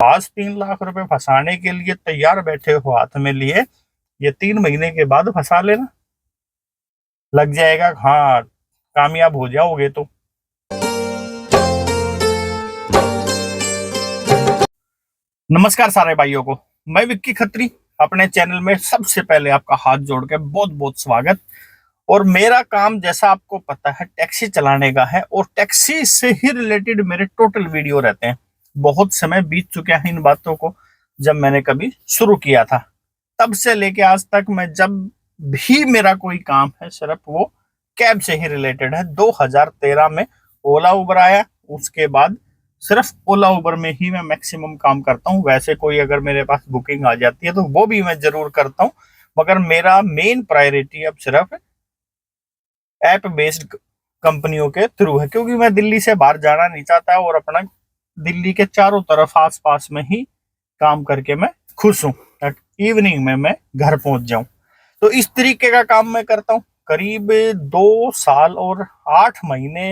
आज 3 लाख रुपए फंसाने के लिए तैयार बैठे हो हाथ में लिए, ये 3 महीने के बाद फंसा लेना, लग जाएगा। हाँ, कामयाब हो जाओगे तो। नमस्कार सारे भाइयों को, मैं विक्की खत्री, अपने चैनल में सबसे पहले आपका हाथ जोड़ के बहुत बहुत स्वागत। और मेरा काम जैसा आपको पता है टैक्सी चलाने का है, और टैक्सी से ही रिलेटेड मेरे टोटल वीडियो रहते हैं। बहुत समय बीत चुका है इन बातों को, जब मैंने कभी शुरू किया था तब से लेके आज तक मैं जब भी मेरा कोई काम है सिर्फ वो कैब से ही रिलेटेड है। 2013 में ओला उबर आया, उसके बाद सिर्फ ओला उबर में ही मैं मैक्सिमम काम करता हूँ। वैसे कोई अगर मेरे पास बुकिंग आ जाती है तो वो भी मैं जरूर करता हूँ, मगर मेरा मेन प्रायोरिटी अब सिर्फ ऐप बेस्ड कंपनियों के थ्रू है, क्योंकि मैं दिल्ली से बाहर जाना नहीं चाहता और अपना दिल्ली के चारों तरफ आस पास में ही काम करके मैं खुश हूँ। इवनिंग में मैं घर पहुंच जाऊं, तो इस तरीके का काम मैं करता हूँ। करीब 2 साल और 8 महीने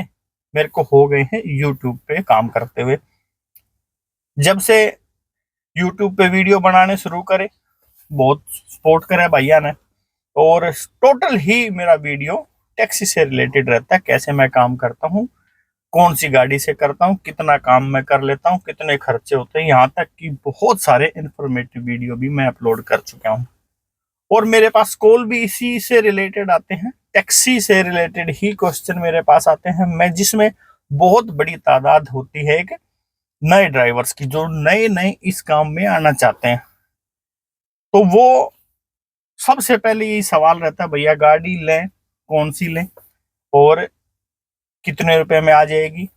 मेरे को हो गए हैं यूट्यूब पे काम करते हुए। जब से यूट्यूब पे वीडियो बनाने शुरू करे, बहुत सपोर्ट करे भैया ने, और टोटल ही मेरा वीडियो टैक्सी से रिलेटेड रहता है। कैसे मैं काम करता हूँ, कौन सी गाड़ी से करता हूँ, कितना काम मैं कर लेता हूँ, कितने खर्चे होते हैं, यहाँ तक कि बहुत सारे इंफॉर्मेटिव वीडियो भी मैं अपलोड कर चुका हूँ। और मेरे पास कॉल भी इसी से रिलेटेड आते हैं, टैक्सी से रिलेटेड ही क्वेश्चन मेरे पास आते हैं। मैं जिसमें बहुत बड़ी तादाद होती है एक नए ड्राइवर्स की, जो नए नए इस काम में आना चाहते हैं। तो वो सबसे पहले यही सवाल रहता है, भैया गाड़ी लें कौन सी लें और कितने रुपए में आ जाएगी,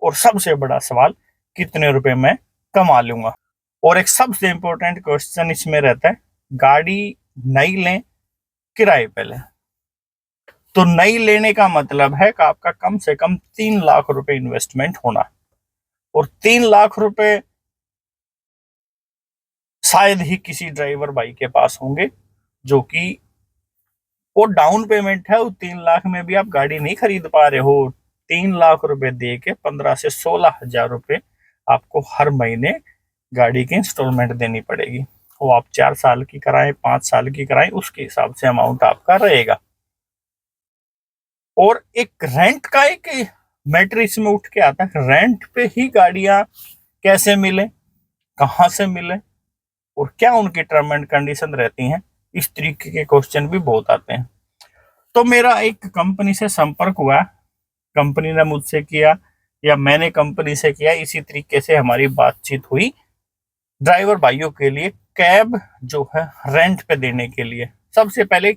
और सबसे बड़ा सवाल कितने रुपए में कमा लूंगा। और एक सबसे इंपॉर्टेंट क्वेश्चन इसमें रहता है, गाड़ी नई लें किराए पे लें। तो नई लेने का मतलब है कि आपका कम से कम 3 लाख रुपए इन्वेस्टमेंट होना, और 3 लाख रुपए शायद ही किसी ड्राइवर भाई के पास होंगे, जो कि वो डाउन पेमेंट है। वो 3 लाख में भी आप गाड़ी नहीं खरीद पा रहे हो। 3 लाख रुपए दे के 15 से 16 हजार रुपए आपको हर महीने गाड़ी की इंस्टॉलमेंट देनी पड़ेगी। वो आप 4 साल की कराएं, 5 साल की कराएं, उसके हिसाब से अमाउंट आपका रहेगा। और एक रेंट का एक मैटर इसमें उठ के आता है, रेंट पे ही गाड़ियां कैसे मिले, कहाँ से मिले, और क्या उनकी टर्म एंड कंडीशन रहती हैं, इस तरीके के क्वेश्चन भी बहुत आते हैं। तो मेरा एक कंपनी से संपर्क हुआ, कंपनी ने मुझसे किया या मैंने कंपनी से किया, इसी तरीके से हमारी बातचीत हुई ड्राइवर भाइयों के लिए कैब जो है रेंट पे देने के लिए। सबसे पहले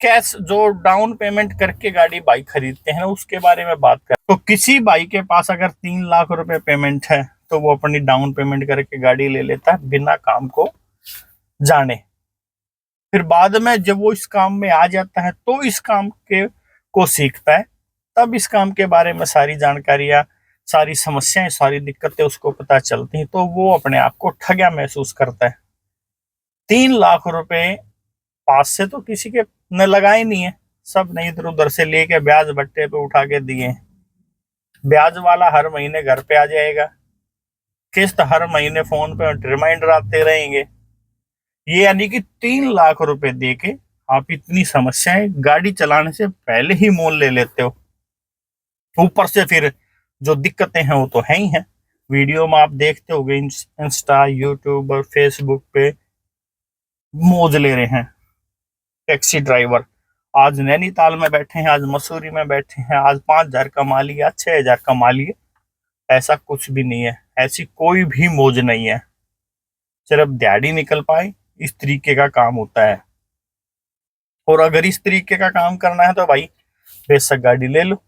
कैश जो डाउन पेमेंट करके गाड़ी बाइक खरीदते हैं उसके बारे में बात कर। तो किसी बाइक के पास अगर 3 लाख रुपए पेमेंट है तो वो अपनी डाउन पेमेंट करके गाड़ी ले लेता है बिना काम को जाने। फिर बाद में जब वो इस काम में आ जाता है तो इस काम के को सीखता है, तब इस काम के बारे में सारी जानकारियां, सारी समस्याएं, सारी दिक्कतें उसको पता चलती हैं, तो वो अपने आप को ठगा महसूस करता है। 3 लाख रुपए पास से तो किसी के ने लगाए नहीं है, सब ने इधर उधर से लेके ब्याज भट्टे पे उठा के दिए। ब्याज वाला हर महीने घर पे आ जाएगा, किस्त हर महीने फोन पे रिमाइंडर आते रहेंगे। ये यानी कि 3 लाख रुपए दे के आप इतनी समस्याएं गाड़ी चलाने से पहले ही मोल ले लेते हो। ऊपर से फिर जो दिक्कतें हैं वो तो है ही हैं। वीडियो में आप देखते होगे इंस्टा, यूट्यूब और फेसबुक पे मौज ले रहे हैं टैक्सी ड्राइवर। आज नैनीताल में बैठे हैं, आज मसूरी में बैठे हैं, आज 5 हजार कमा लिया, 6 हजार कमा लिए। ऐसा कुछ भी नहीं है, ऐसी कोई भी मौज नहीं है, सिर्फ दिहाड़ी निकल पाए, इस तरीके का काम होता है। और अगर इस तरीके का काम करना है तो भाई बेशक गाड़ी ले लो।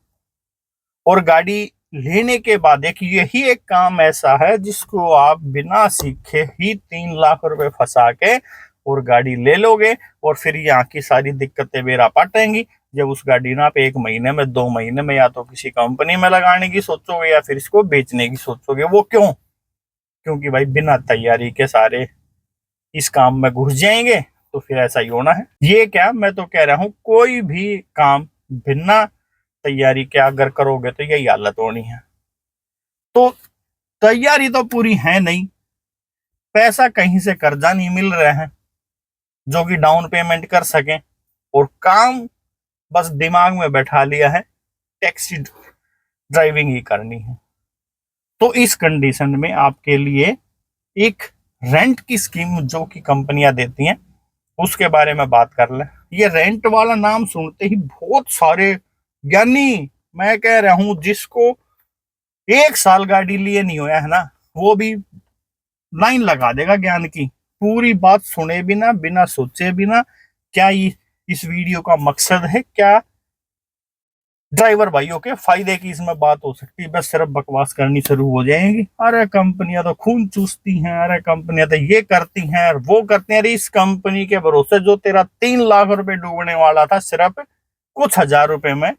और गाड़ी लेने के बाद एक यही एक काम ऐसा है जिसको आप बिना सीखे ही 3 लाख रुपए फंसा के और गाड़ी ले लोगे, और फिर यहाँ की सारी दिक्कतें बेरा पाटेंगी। जब उस गाड़ी ना आप 1 महीने में, 2 महीने में या तो किसी कंपनी में लगाने की सोचोगे या फिर इसको बेचने की सोचोगे। वो क्यों? क्योंकि भाई बिना तैयारी के सारे इस काम में घुस जाएंगे, तो फिर ऐसा ही होना है। ये क्या, मैं तो कह रहा हूँ कोई भी काम बिना तैयारी के अगर करोगे तो यही हालत होनी है। तो तैयारी तो पूरी है नहीं, पैसा कहीं से कर्जा नहीं मिल रहे हैं जो कि डाउन पेमेंट कर सकें, और काम बस दिमाग में बैठा लिया है टैक्सी ड्राइविंग ही करनी है। तो इस कंडीशन में आपके लिए एक रेंट की स्कीम जो कि कंपनियां देती हैं उसके बारे में बात कर लें। ये रेंट वाला नाम सुनते ही बहुत सारे ज्ञानी, मैं कह रहा हूं जिसको 1 साल गाड़ी लिए नहीं होया है ना, वो भी लाइन लगा देगा ज्ञान की, पूरी बात सुने बिना, बिना सोचे बिना क्या इस वीडियो का मकसद है, क्या ड्राइवर भाइयों के फायदे की इसमें बात हो सकती है, बस सिर्फ बकवास करनी शुरू हो जाएंगी। अरे कंपनियां तो खून चूसती हैं, अरे कंपनियां तो ये करती हैं और वो करती हैं। अरे इस कंपनी के भरोसे जो तेरा 3 लाख रुपए डूबने वाला था सिर्फ कुछ हजार रुपए में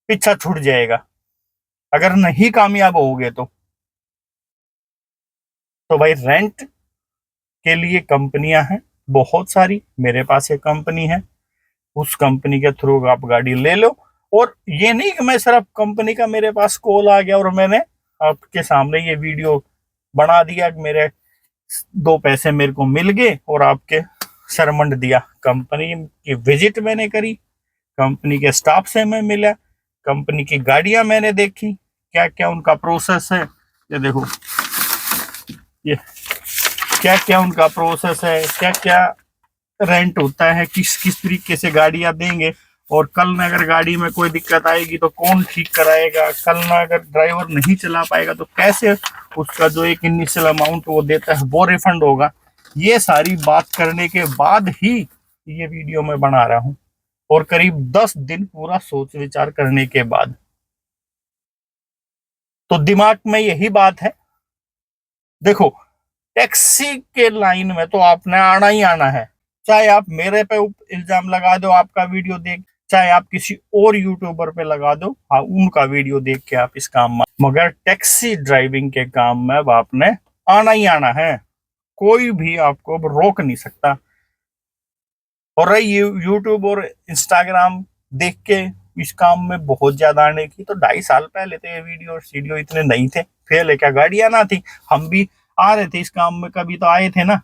पीछा छूट जाएगा अगर नहीं कामयाब होगे तो भाई रेंट के लिए कंपनियां हैं बहुत सारी, मेरे पास एक कंपनी है, उस कंपनी के थ्रू आप गाड़ी ले लो। और ये नहीं कि मैं सिर्फ कंपनी का मेरे पास कॉल आ गया और मैंने आपके सामने ये वीडियो बना दिया कि मेरे 2 पैसे मेरे को मिल गए और आपके शर्मंड दिया। कंपनी की विजिट मैंने करी, कंपनी के स्टाफ से मैं मिला, कंपनी की गाड़ियां मैंने देखी, क्या क्या उनका प्रोसेस है, ये देखो, ये क्या क्या उनका प्रोसेस है, क्या क्या रेंट होता है, किस किस तरीके से गाड़ियां देंगे, और कल में अगर गाड़ी में कोई दिक्कत आएगी तो कौन ठीक कराएगा, कल में अगर ड्राइवर नहीं चला पाएगा तो कैसे उसका जो एक इनिशियल अमाउंट वो देता है वो रिफंड होगा। ये सारी बात करने के बाद ही ये वीडियो मैं बना रहा हूँ, और करीब 10 दिन पूरा सोच विचार करने के बाद। तो दिमाग में यही बात है, देखो टैक्सी के लाइन में तो आपने आना ही आना है, चाहे आप मेरे पे इल्जाम लगा दो आपका वीडियो देख, चाहे आप किसी और यूट्यूबर पे लगा दो, हाँ उनका वीडियो देख के आप इस काम में, मगर टैक्सी ड्राइविंग के काम में अब आपने आना ही आना है, कोई भी आपको अब रोक नहीं सकता। और रही यूट्यूब और इंस्टाग्राम देख के इस काम में बहुत ज्यादा आने की, तो 2.5 साल पहले तो ये वीडियो इतने नहीं थे, पहले क्या गाड़ियां ना थी, हम भी आ रहे थे इस काम में, कभी तो आए थे ना।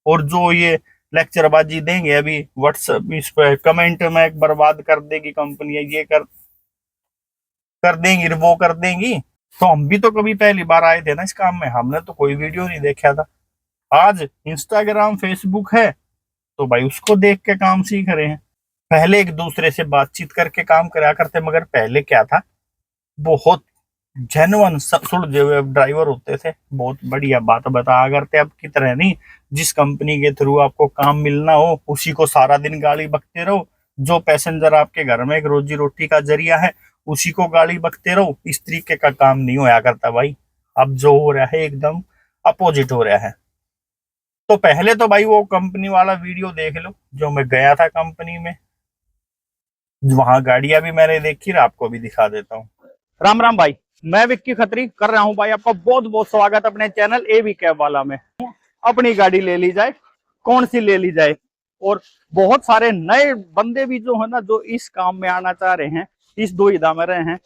और जो ये लेक्चरबाजी देंगे अभी व्हाट्सएप इस पे कमेंट में बर्बाद कर देगी कंपनी, ये कर देंगी वो कर देंगी, तो हम भी तो कभी पहली बार आए थे ना इस काम में, हमने तो कोई वीडियो नहीं देखा था। आज इंस्टाग्राम फेसबुक है तो भाई उसको देख के काम सीख रहे हैं। पहले एक दूसरे से बातचीत करके काम करा करते, मगर पहले क्या था, बहुत जेन्युइन सुलझे हुए ड्राइवर होते थे, बहुत बढ़िया बात बताया करते, अब की तरह नहीं, जिस कंपनी के थ्रू आपको काम मिलना हो उसी को सारा दिन गाली बकते रहो, जो पैसेंजर आपके घर में एक रोजी रोटी का जरिया है उसी को गाली बकते रहो, इस तरीके का काम नहीं होया करता भाई। अब जो हो रहा है एकदम अपोजिट हो रहा है। तो पहले तो भाई वो कंपनी वाला वीडियो देख लो जो मैं गया था कंपनी में, वहां गाड़ियां भी मैंने देखी, आपको भी दिखा देता हूँ। राम राम भाई, मैं विक्की खत्री कर रहा हूँ भाई आपका बहुत बहुत स्वागत अपने चैनल एवी कैब वाला में। अपनी गाड़ी ले ली जाए, कौन सी ले ली जाए, और बहुत सारे नए बंदे भी जो है ना जो इस काम में आना चाह रहे हैं, इस दुविधा में रहे हैं,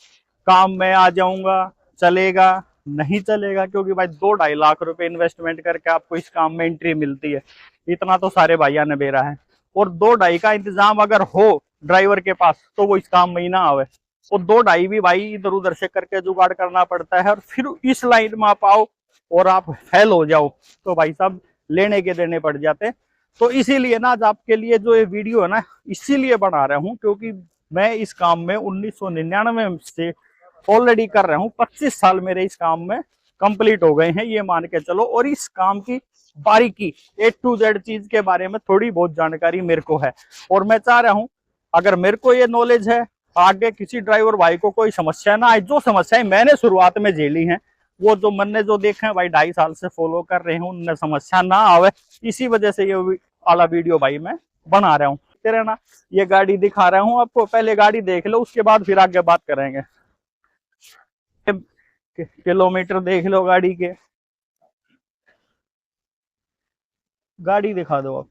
काम में आ जाऊंगा चलेगा नहीं चलेगा, क्योंकि भाई 2-2.5 लाख रुपए इन्वेस्टमेंट करके आपको इस काम में एंट्री मिलती है, इतना तो सारे भाइया ने बेरा है। और 2-2.5 का इंतजाम अगर हो ड्राइवर के पास तो वो इस काम में ही ना आवे, वो 2-2.5 भी भाई इधर उधर से करके जुगाड़ करना पड़ता है, और फिर इस लाइन में आप आओ और आप फेल हो जाओ तो भाई साहब लेने के देने पड़ जाते हैं। तो इसीलिए ना आज आपके लिए जो ये वीडियो है ना इसीलिए बना रहा हूँ, क्योंकि मैं इस काम में 1999 से ऑलरेडी कर रहा हूँ, 25 साल मेरे इस काम में कंप्लीट हो गए हैं ये मान के चलो, और इस काम की बारीकी A to Z चीज के बारे में थोड़ी बहुत जानकारी मेरे को है। और मैं चाह रहा हूँ अगर मेरे को ये नॉलेज है, आगे किसी ड्राइवर भाई को कोई समस्या ना आए, जो समस्याएं मैंने शुरुआत में झेली हैं वो जो मैंने जो देखे हैं भाई 2.5 साल से फॉलो कर रहे हैं, उनमें समस्या ना आवे, इसी वजह से ये वाला वीडियो भाई मैं बना रहा हूँ। तेरे ना ये गाड़ी दिखा रहा हूँ आपको, पहले गाड़ी देख लो उसके बाद फिर आगे बात करेंगे। किलोमीटर देख लो गाड़ी के, गाड़ी दिखा दो आप।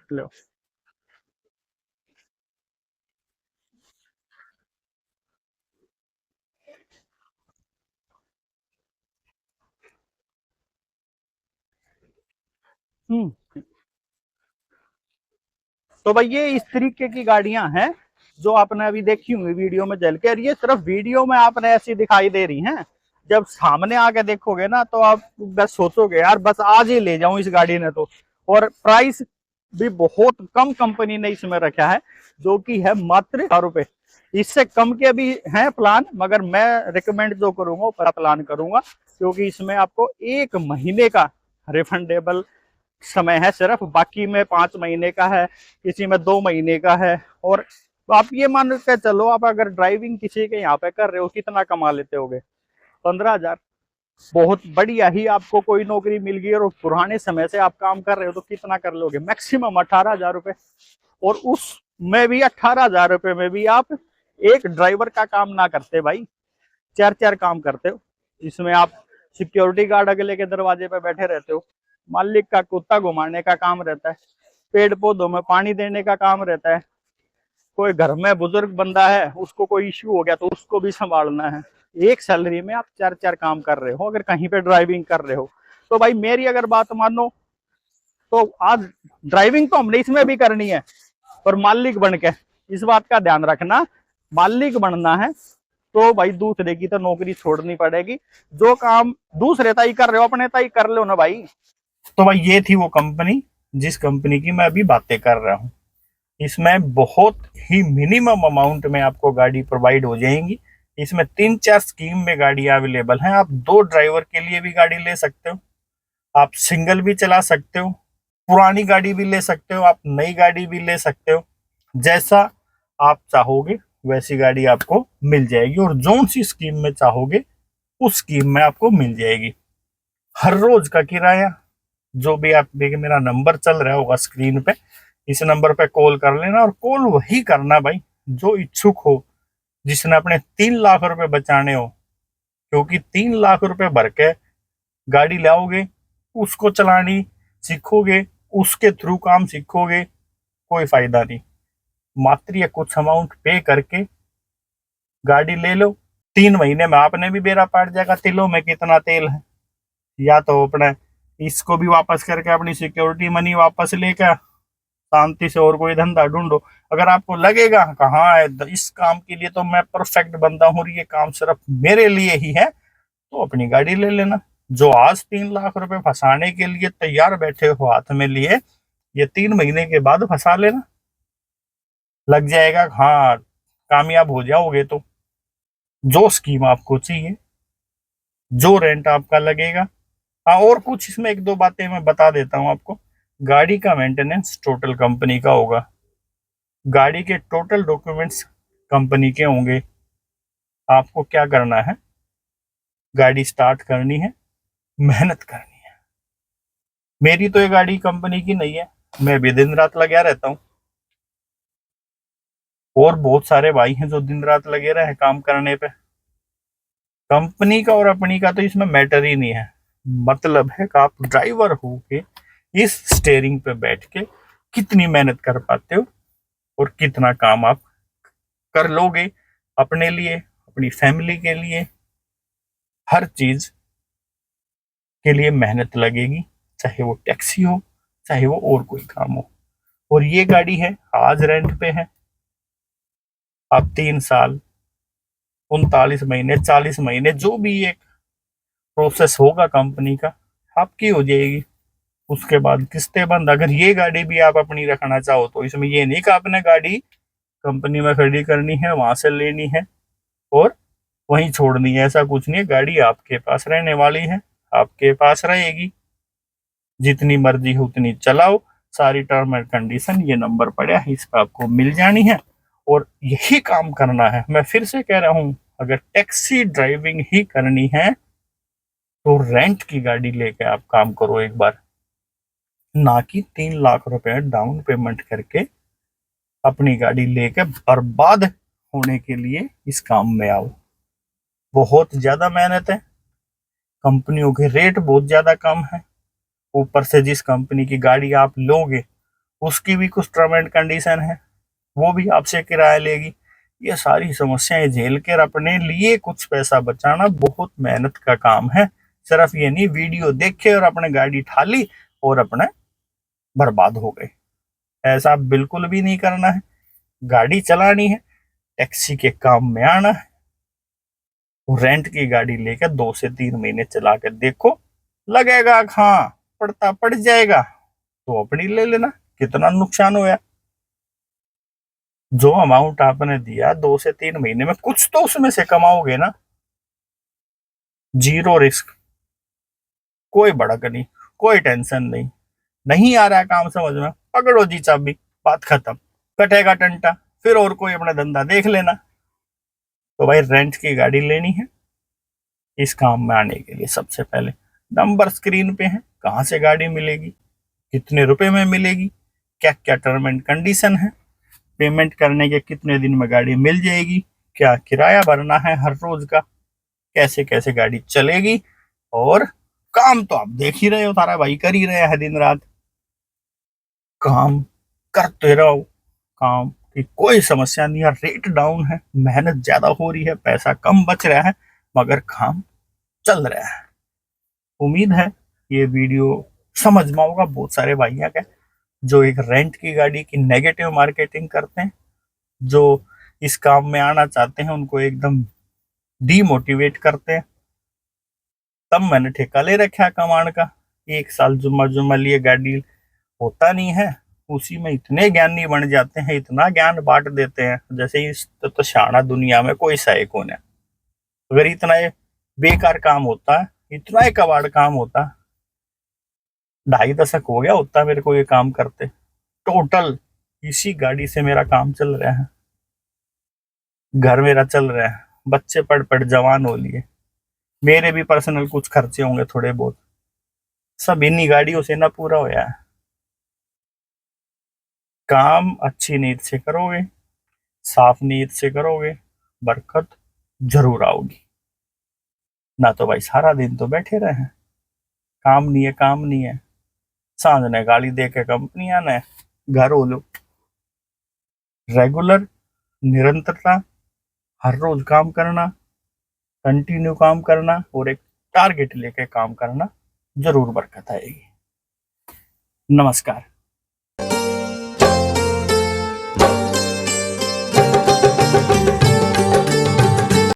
लो तो भाई ये इस तरीके की गाड़ियां हैं जो आपने अभी देखी हुई वीडियो में जल के, और ये सिर्फ वीडियो में आपने ऐसी दिखाई दे रही हैं। जब सामने आके देखोगे ना तो आप बस सोचोगे यार बस आज ही ले जाऊं इस गाड़ी ने तो। और प्राइस भी बहुत कम कंपनी ने इसमें रखा है, जो कि है मात्र 1,000 रुपए। इससे कम के भी हैं प्लान, मगर मैं रिकमेंड जो करूंगा वो प्लान करूंगा, क्योंकि इसमें आपको 1 महीने का रिफंडेबल समय है सिर्फ, बाकी में 5 महीने का है, किसी में 2 महीने का है। और आप ये मान के चलो, आप अगर ड्राइविंग किसी के यहाँ पे कर रहे हो कितना कमा लेते होगे? 15,000। बहुत बढ़िया ही आपको कोई नौकरी मिल गई और पुराने समय से आप काम कर रहे हो तो कितना कर लोगे? मैक्सिमम 18,000 रुपए। और उसमें भी 18,000 रुपए में भी आप एक ड्राइवर का काम ना करते भाई, 4 4 काम करते हो। इसमें आप सिक्योरिटी गार्ड अगले के दरवाजे पे बैठे रहते हो, मालिक का कुत्ता घुमाने का काम रहता है, पेड़ पौधों में पानी देने का काम रहता है, कोई घर में बुजुर्ग बंदा है उसको कोई इश्यू हो गया तो उसको भी संभालना है। एक सैलरी में आप 4 4 काम कर रहे हो अगर कहीं पे ड्राइविंग कर रहे हो। तो भाई मेरी अगर बात मानो तो आज ड्राइविंग तो हमने इसमें भी करनी है, और मालिक बन के, इस बात का ध्यान रखना, मालिक बनना है तो भाई दूसरे की तो नौकरी छोड़नी पड़ेगी। जो काम दूसरे ताई कर रहे हो अपने ताई कर लो ना भाई। तो भाई ये थी वो कंपनी जिस कंपनी की मैं अभी बातें कर रहा हूँ। इसमें बहुत ही मिनिमम अमाउंट में आपको गाड़ी प्रोवाइड हो जाएंगी। इसमें 3 4 स्कीम में गाड़ी अवेलेबल है। आप 2 ड्राइवर के लिए भी गाड़ी ले सकते हो, आप सिंगल भी चला सकते हो, पुरानी गाड़ी भी ले सकते हो, आप नई गाड़ी भी ले सकते हो। जैसा आप चाहोगे वैसी गाड़ी आपको मिल जाएगी, और जोन सी स्कीम में चाहोगे उस स्कीम में आपको मिल जाएगी। हर रोज का किराया जो भी आप देखिए, मेरा नंबर चल रहा होगा स्क्रीन पे, इस नंबर पे कॉल कर लेना। और कॉल वही करना भाई जो इच्छुक हो, जिसने अपने 3 लाख रुपए बचाने हो। क्योंकि 3 लाख रुपए भर के गाड़ी लाओगे, उसको चलानी सीखोगे, उसके थ्रू काम सीखोगे, कोई फायदा नहीं। मात्र ये कुछ अमाउंट पे करके गाड़ी ले लो, 3 महीने में आपने भी बेड़ा पाट जाएगा तिलों में कितना तेल है। या तो अपने इसको भी वापस करके अपनी सिक्योरिटी मनी वापस लेकर शांति से और कोई धंधा ढूंढो। अगर आपको लगेगा कहाँ है इस काम के लिए तो मैं परफेक्ट बंदा हूँ, ये काम सिर्फ मेरे लिए ही है, तो अपनी गाड़ी ले लेना। जो आज 3 लाख रुपए फंसाने के लिए तैयार बैठे हो हाथ में लिए, ये 3 महीने के बाद फंसा लेना, लग जाएगा। हाँ, कामयाब हो जाओगे। तो जो स्कीम आपको चाहिए, जो रेंट आपका लगेगा। हाँ, और कुछ इसमें 1 2 बातें मैं बता देता हूँ आपको। गाड़ी का मेंटेनेंस टोटल कंपनी का होगा, गाड़ी के टोटल डॉक्यूमेंट्स कंपनी के होंगे। आपको क्या करना है, गाड़ी स्टार्ट करनी है, मेहनत करनी है। मेरी तो ये गाड़ी कंपनी की नहीं है, मैं भी दिन रात लगा रहता हूँ। और बहुत सारे भाई हैं जो दिन रात लगे रहे हैं काम करने पे। कंपनी का और अपनी का तो इसमें मैटर ही नहीं है। मतलब है कि आप ड्राइवर हो के इस स्टेयरिंग पे बैठ के कितनी मेहनत कर पाते हो और कितना काम आप कर लोगे अपने लिए, अपनी फैमिली के लिए। हर चीज के लिए मेहनत लगेगी, चाहे वो टैक्सी हो, चाहे वो और कोई काम हो। और ये गाड़ी है आज रेंट पे है, आप 3 साल 39 महीने 40 महीने जो भी एक प्रोसेस होगा कंपनी का, आपकी हो जाएगी। उसके बाद किस्तें बंद। अगर ये गाड़ी भी आप अपनी रखना चाहो तो इसमें ये नहीं कि आपने गाड़ी कंपनी में खड़ी करनी है, वहां से लेनी है और वहीं छोड़नी है। ऐसा कुछ नहीं है, गाड़ी आपके पास रहने वाली है, आपके पास रहेगी, जितनी मर्जी हो उतनी चलाओ। सारी टर्म एंड कंडीशन ये नंबर पड़ा है, इस पर आपको मिल जानी है और यही काम करना है। मैं फिर से कह रहा हूँ, अगर टैक्सी ड्राइविंग ही करनी है तो रेंट की गाड़ी लेके आप काम करो एक बार, ना कि 3 लाख रुपए डाउन पेमेंट करके अपनी गाड़ी लेके बर्बाद होने के लिए इस काम में आओ। बहुत ज्यादा मेहनत है, कंपनियों के रेट बहुत ज्यादा कम है, ऊपर से जिस कंपनी की गाड़ी आप लोगे उसकी भी कुछ टर्म एंड कंडीशन है, वो भी आपसे किराया लेगी। ये सारी समस्याएं झेल कर अपने लिए कुछ पैसा बचाना बहुत मेहनत का काम है। सिर्फ ये नहीं वीडियो देखे और अपने गाड़ी ठाली और अपने बर्बाद हो गए। ऐसा बिल्कुल भी नहीं करना है। गाड़ी चलानी है, टैक्सी के काम में आना है। रेंट की गाड़ी लेकर 2 से 3 महीने चला के देखो, लगेगा हाँ पड़ता पड़ जाएगा तो अपनी ले लेना, कितना नुकसान होया। जो अमाउंट आपने दिया 2 से 3 महीने में कुछ तो उसमें से कमाओगे ना। जीरो रिस्क, कोई भड़क नहीं, कोई टेंशन नहीं। नहीं आ रहा है काम समझ में, पकड़ो जी चाबी, बात खत्म। कटेगा टंटा, फिर और कोई अपना धंधा देख लेना। तो भाई रेंट की गाड़ी लेनी है, इस काम में आने के लिए सबसे पहले नंबर स्क्रीन पे है, कहाँ से गाड़ी मिलेगी, कितने रुपए में मिलेगी, क्या क्या टर्म एंड कंडीशन है, पेमेंट करने के कितने दिन में गाड़ी मिल जाएगी, क्या किराया भरना है हर रोज का, कैसे कैसे गाड़ी चलेगी। और काम तो आप देख ही रहे हो, तारा भाई कर ही रहे हैं दिन रात। काम करते रहो, काम की कोई समस्या नहीं है। रेट डाउन है, मेहनत ज्यादा हो रही है, पैसा कम बच रहा है, मगर काम चल रहा है। उम्मीद है ये वीडियो समझ में होगा बहुत सारे भाइयों के, जो एक रेंट की गाड़ी की नेगेटिव मार्केटिंग करते हैं, जो इस काम में आना चाहते हैं उनको एकदम डीमोटिवेट करते हैं। तब मैंने ठेका ले रखा है कमांड का, 1 साल जुम्मा जुम्मा लिए गाड़ी होता नहीं है, उसी में इतने ज्ञानी बन जाते हैं, इतना ज्ञान बांट देते हैं जैसे इस तो शाना दुनिया में कोई सहायक होने। अगर इतना ये बेकार काम होता, इतना ही कबाड़ काम होता, 2.5 दशक हो गया होता मेरे को ये काम करते। टोटल इसी गाड़ी से मेरा काम चल रहा है, घर मेरा चल रहा है, बच्चे पढ़ पढ़ जवान हो लिए, मेरे भी पर्सनल कुछ खर्चे होंगे थोड़े बहुत, सब इन्हीं गाड़ियों से ना पूरा होया है। काम अच्छी नीयत से करोगे, साफ नीयत से करोगे, बरकत जरूर आओगी। ना तो भाई सारा दिन तो बैठे रहे हैं, काम नहीं है काम नहीं है, सांझ ने गाली दे के कंपनी आना है। घर हो लो, रेगुलर, निरंतरता, हर रोज काम करना, कंटिन्यू काम करना और एक टारगेट लेके काम करना, जरूर बरकत आएगी। नमस्कार।